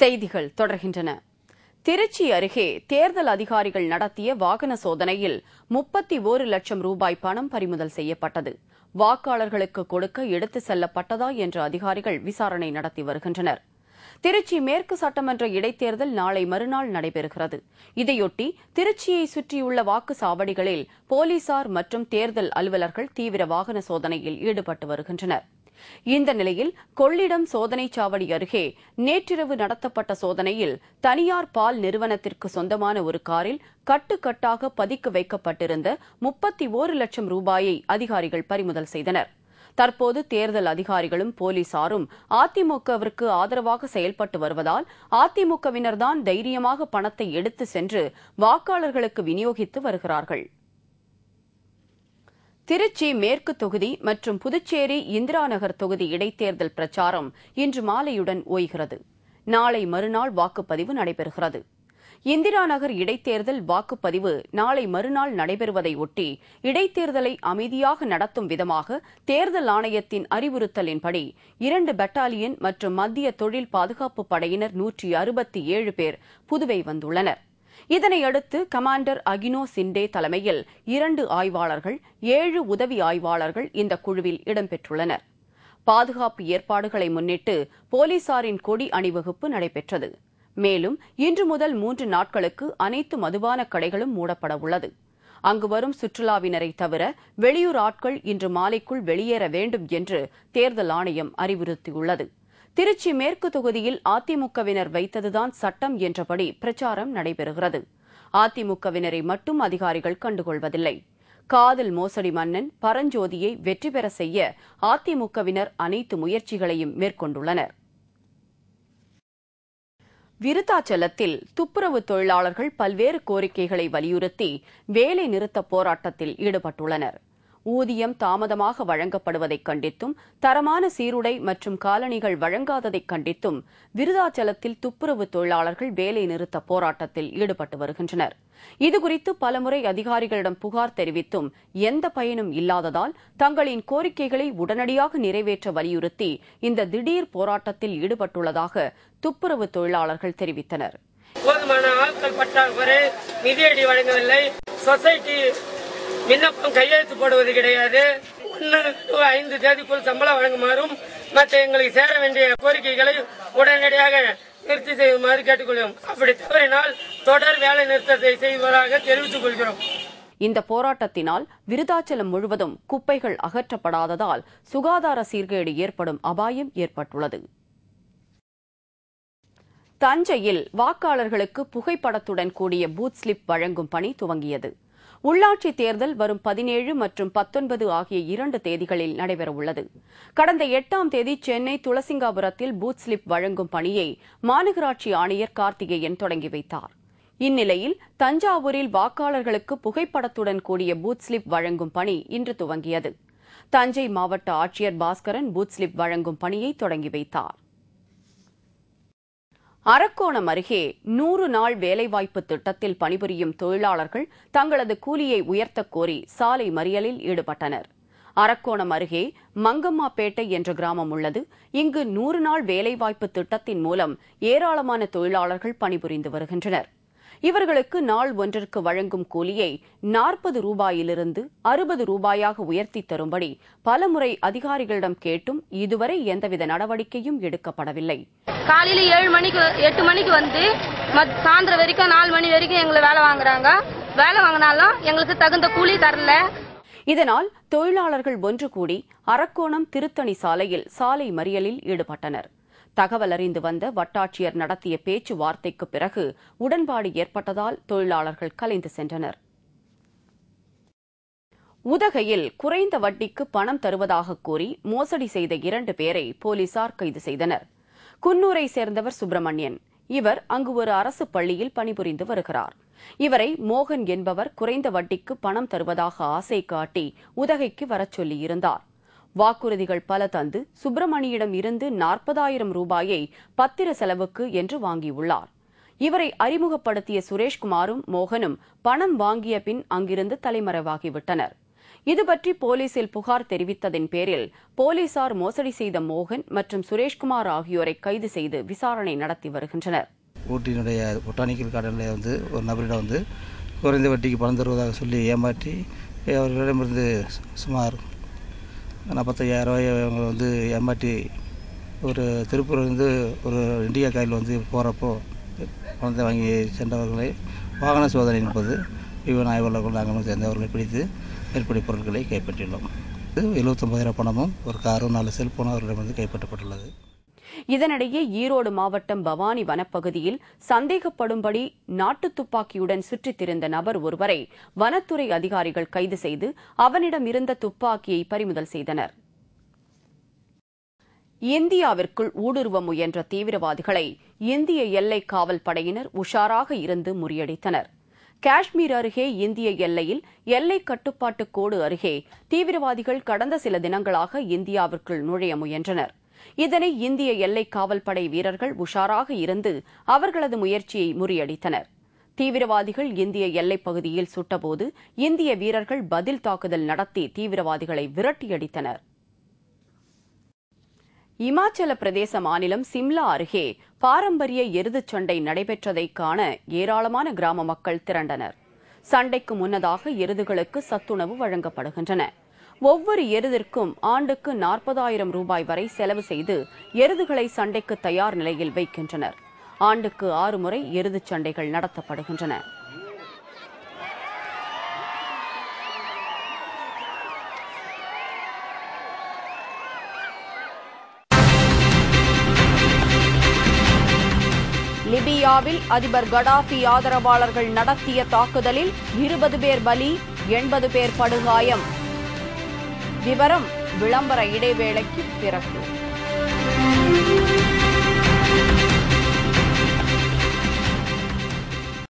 செய்திகள் தொடர்கின்றன. திருச்சி அருகே தேர்தல் அதிகாரிகள் நடத்திய வாகன சோதனையில் 31 லட்சம் ரூபாய் பணம் பறிமுதல் செய்யப்பட்டது. வாக்காளர்களுக்கு கொடுக்க எடுத்துச் செல்லப்பட்டதா என்று அதிகாரிகள் விசாரணை நடத்தி வருகின்றனர். திருச்சி மேற்கு சட்டமன்ற இடைத்தேர்தல் நாளை மறுநாள் நடைபெறுகிறது. இதையொட்டி திருச்சியை சுற்றியுள்ள வாக்குச்சாவடிகளில் போலீசார் மற்றும் தேர்தல் அலுவலர்கள் தீவிர வாகன சோதனையில் ஈடுபட்டு வருகின்றனர். இந்த நிலையில் கொள்ளிடம் சோதனைச் சாவடி அருகே நேற்றிரவு நடத்தப்பட்ட சோதனையில் தனியார் பால் நிறுவனத்திற்கு சொந்தமான ஒரு காரில் கட்டுக்கட்டாக பதுக்கி வைக்கப்பட்டிருந்த 31 லட்சம் ரூபாயை அதிகாரிகள் பறிமுதல் செய்தனர். தற்போது தேர்தல் அதிகாரிகளும் போலீசாரும் அதிமுகவிற்கு ஆதரவாக செயல்பட்டு வருவதால் அதிமுகவினர்தான் தைரியமாக பணத்தை எடுத்து சென்று வாக்காளர்களுக்கு விநியோகித்து வருகிறார்கள். திருச்சி மேற்கு தொகுதி மற்றும் புதுச்சேரி இந்திரா நகர் தொகுதி இடைத்தேர்தல் பிரச்சாரம் இன்று மாலையுடன் ஓய்கிறது. நாளை மறுநாள் வாக்குப்பதிவு நடைபெறுகிறது. இந்திரா நகர் இடைத்தேர்தல் வாக்குப்பதிவு நாளை மறுநாள் நடைபெறுவதை ஒட்டி இடைத்தேர்தலை அமைதியாக நடத்தும் விதமாக தேர்தல் ஆணையத்தின் அறிவுறுத்தலின்படி 2 பெட்டாலியன் மற்றும் மத்திய தொழில் பாதுகாப்பு படையினர் 167 பேர் புதுவை வந்துள்ளனர். இதனையடுத்து கமாண்டர் அகினோ சிண்டே தலைமையில் 2 ஆய்வாளர்கள் 7 உதவி ஆய்வாளர்கள் இந்த குழுவில் இடம்பெற்றுள்ளனர். பாதுகாப்பு ஏற்பாடுகளை முன்னிட்டு போலீசாரின் கொடி அணிவகுப்பு நடைபெற்றது. மேலும் இன்று முதல் 3 நாட்களுக்கு அனைத்து மதுபான கடைகளும் மூடப்பட உள்ளது. அங்கு வரும் சுற்றுலாவினரை தவிர வெளியூர் ஆட்கள் இன்று மாலைக்குள் வெளியேற வேண்டும் என்று தேர்தல் ஆணையம் அறிவுறுத்தியுள்ளது. திருச்சி மேற்கு தொகுதியில் அதிமுகவினர் வைத்ததுதான் சட்டம் என்றபடி பிரச்சாரம் நடைபெறுகிறது. அதிமுகவினரை மட்டும் அதிகாரிகள் கண்டுகொள்வதில்லை. காதல் மோசடி மன்னன் பரஞ்சோதியை வெற்றி பெற செய்ய அதிமுகவினர் அனைத்து முயற்சிகளையும் மேற்கொண்டுள்ளனர். விருத்தாச்சலத்தில் துப்புரவு தொழிலாளர்கள் பல்வேறு கோரிக்கைகளை வலியுறுத்தி வேலை நிறுத்த போராட்டத்தில் ஈடுபட்டுள்ளனர். ஊதியம் தாமதமாக வழங்கப்படுவதைக் கண்டித்தும் தரமான சீருடை மற்றும் காலணிகள் வழங்காததைக் கண்டித்தும் விருத்தாச்சலத்தில் துப்புரவு தொழிலாளர்கள் வேலை நிறுத்த போராட்டத்தில் ஈடுபட்டு வருகின்றனர். இதுகுறித்து பலமுறை அதிகாரிகளிடம் புகார் தெரிவித்தும் எந்த பயனும் இல்லாததால் தங்களின் கோரிக்கைகளை உடனடியாக நிறைவேற்ற வலியுறுத்தி இந்த திடீர் போராட்டத்தில் ஈடுபட்டுள்ளதாக துப்புரவு தொழிலாளர்கள் தெரிவித்தனர். போதுமான ஆட்கள் பற்றாக்குறை, நிதியடி வழங்கவில்லை, சொசைட்டி விண்ணப்பம் கையெழுத்து போடுவது கிடையாது. 1 to 5 தேதிக்குள் சம்பளம் வழங்குமாறும் மற்ற எங்களுக்கு சேர வேண்டிய கோரிக்கைகளை உடனடியாக நிறுத்தி செய்யுமாறு கேட்டுக்கொள்கிறோம். அப்படி தவறினால் தொடர் வேலை நிறுத்தத்தை செய்வதாக தெரிவித்துக் கொள்கிறோம். இந்த போராட்டத்தினால் விருத்தாச்சலம் முழுவதும் குப்பைகள் அகற்றப்படாததால் சுகாதார சீர்கேடு ஏற்படும் அபாயம் ஏற்பட்டுள்ளது. தஞ்சையில் வாக்காளர்களுக்கு புகைப்படத்துடன் கூடிய பூத் ஸ்லிப் வழங்கும் பணி துவங்கியது. உள்ளாட்சி தேர்தல் வரும் 17 மற்றும் 19 ஆகிய 2 தேதிகளில் நடைபெறவுள்ளது. கடந்த 8ஆம் தேதி சென்னை துளசிங்காபுரத்தில் பூத் ஸ்லிப் வழங்கும் பணியை மாநகராட்சி ஆணையர் கார்த்திகேயன் தொடங்கி வைத்தார். இந்நிலையில் தஞ்சாவூரில் வாக்காளர்களுக்கு புகைப்படத்துடன் கூடிய பூத் ஸ்லிப் வழங்கும் பணி இன்று துவங்கியது. தஞ்சை மாவட்ட ஆட்சியர் பாஸ்கரன் பூத் ஸ்லிப் வழங்கும் பணியை தொடங்கி வைத்தார். அரக்கோணம் அருகே 100 நாள் வேலைவாய்ப்பு திட்டத்தில் பணிபுரியும் தொழிலாளர்கள் தங்களது கூலியை உயர்த்தக் கோரி சாலை மறியலில் ஈடுபட்டனர். அரக்கோணம் அருகே மங்கம்மாப்பேட்டை என்ற கிராமம் உள்ளது. இங்கு 100 நாள் வேலைவாய்ப்பு திட்டத்தின் மூலம் ஏராளமான தொழிலாளர்கள் பணிபுரிந்து வருகின்றனர். இவர்களுக்கு நாள் ஒன்றிற்கு வழங்கும் கூலியை 40 ரூபாயிலிருந்து 60 ரூபாயாக உயர்த்தி தரும்படி பலமுறை அதிகாரிகளிடம் கேட்டும் இதுவரை எந்தவித நடவடிக்கையும் எடுக்கப்படவில்லை. காலையில 8 மணிக்கு வந்து சாயந்தரம் வரைக்கும் 4 மணி வரைக்கும் எங்களை வேலை வாங்குறாங்க. வேலை வாங்கினாலும் எங்களுக்கு தகுந்த கூலி தரல. இதனால் தொழிலாளர்கள் ஒன்று கூடி அரக்கோணம் திருத்தணி சாலையில் சாலை மறியலில் ஈடுபட்டனர். தகவல் அறிந்து வந்த வட்டாட்சியர் நடத்திய பேச்சுவார்த்தைக்கு பிறகு உடன்பாடு ஏற்பட்டதால் தொழிலாளர்கள் கலைந்து சென்றனர். உதகையில் குறைந்த வட்டிக்கு பணம் தருவதாக கூறி மோசடி செய்த 2 பேரை போலீசார் கைது செய்தனர். குன்னூரை சேர்ந்தவர் சுப்பிரமணியன். இவர் அங்கு ஒரு அரசு பள்ளியில் பணிபுரிந்து வருகிறார். இவரை மோகன் என்பவர் குறைந்த வட்டிக்கு பணம் தருவதாக ஆசை காட்டி உதகைக்கு வரச் சொல்லியிருந்தார். வாக்குறுதிகள் பல தந்து சுப்பிரமணியிடம் இருந்து 40,000 ரூபாயை பத்திர செலவுக்கு என்று வாங்கியுள்ளார். இவரை அறிமுகப்படுத்திய சுரேஷ்குமாரும் மோகனும் பணம் வாங்கிய பின் அங்கிருந்து தலைமறைவாகிவிட்டனர். இதுபற்றி போலீசில் புகார் தெரிவித்ததின் பேரில் போலீசார் மோசடி செய்த மோகன் மற்றும் சுரேஷ்குமார் ஆகியோரை கைது செய்து விசாரணை நடத்தி வருகின்றனர். ஊட்டியினுடைய பொட்டானிக்கல் கார்டனில் ஒரு நபரிடம் குறைந்த வட்டிக்கு பணம் தருவதாக சொல்லி ஏமாற்றி அவர்களிடமிருந்து சுமார் 45,000 ரூபாயை அவங்க ஏமாற்றி ஒரு திருப்பூர்லேருந்து ஒரு இண்டியா காயில் போகிறப்போ பணத்தை வாங்கி சென்றவர்களை வாகன சோதனையின் போது விவன ஆய்வாளர்கள் நாங்கள் சேர்ந்தவர்களை பிடித்து மேற்படி பொருட்களை கைப்பற்றியுள்ளோம். 79,000 பணமும் ஒரு காரும் 4 செல்போனும் அவர்களிடமிருந்து கைப்பற்றப்பட்டுள்ளது. இதனிடையே ஈரோடு மாவட்டம் பவானி வனப்பகுதியில் சந்தேகப்படும்படி நாட்டு துப்பாக்கியுடன் சுற்றித் திரிந்த நபர் ஒருவரை வனத்துறை அதிகாரிகள் கைது செய்து அவனிடம் இருந்த துப்பாக்கியை பறிமுதல் செய்தனர். இந்தியாவிற்குள் ஊடுருவ முயன்ற தீவிரவாதிகளை இந்திய எல்லை காவல் படையினர் உஷாராக இருந்து முறியடித்தனர். காஷ்மீர் அருகே இந்திய எல்லையில் எல்லை கட்டுப்பாட்டு கோடு அருகே தீவிரவாதிகள் கடந்த சில தினங்களாக இந்தியாவிற்குள் நுழைய முயன்றனர். இதனை இந்திய எல்லை காவல் படை வீரர்கள் உஷாராக இருந்து அவர்களது முயற்சியை முறியடித்தனர். தீவிரவாதிகள் இந்திய எல்லைப் பகுதியில் சுட்டபோது இந்திய வீரர்கள் பதில் தாக்குதல் நடத்தி தீவிரவாதிகளை விரட்டியடித்தனர். இமாச்சல பிரதேச மாநிலம் சிம்லா அருகே பாரம்பரிய எருதுச் சண்டை நடைபெற்றதை காண ஏராளமான கிராம மக்கள் திரண்டனர். சண்டைக்கு முன்னதாக எருதுகளுக்கு சத்துணவு வழங்கப்படுகின்றன. ஒவ்வொரு எருதிற்கும் ஆண்டுக்கு 40,000 ரூபாய் வரை செலவு செய்து எருதுகளை சண்டைக்கு தயார் நிலையில் வைக்கின்றனர். ஆண்டுக்கு 6 முறை எருதுச் சண்டைகள் நடத்தப்படுகின்றன. லிபியாவில் அதிபர் கடாஃபி ஆதரவாளர்கள் நடத்திய தாக்குதலில் 20 பேர் பலி, 80 பேர் படுகாயம். விவரம் விளம்பர இடைவேளைக்கு பிறகு.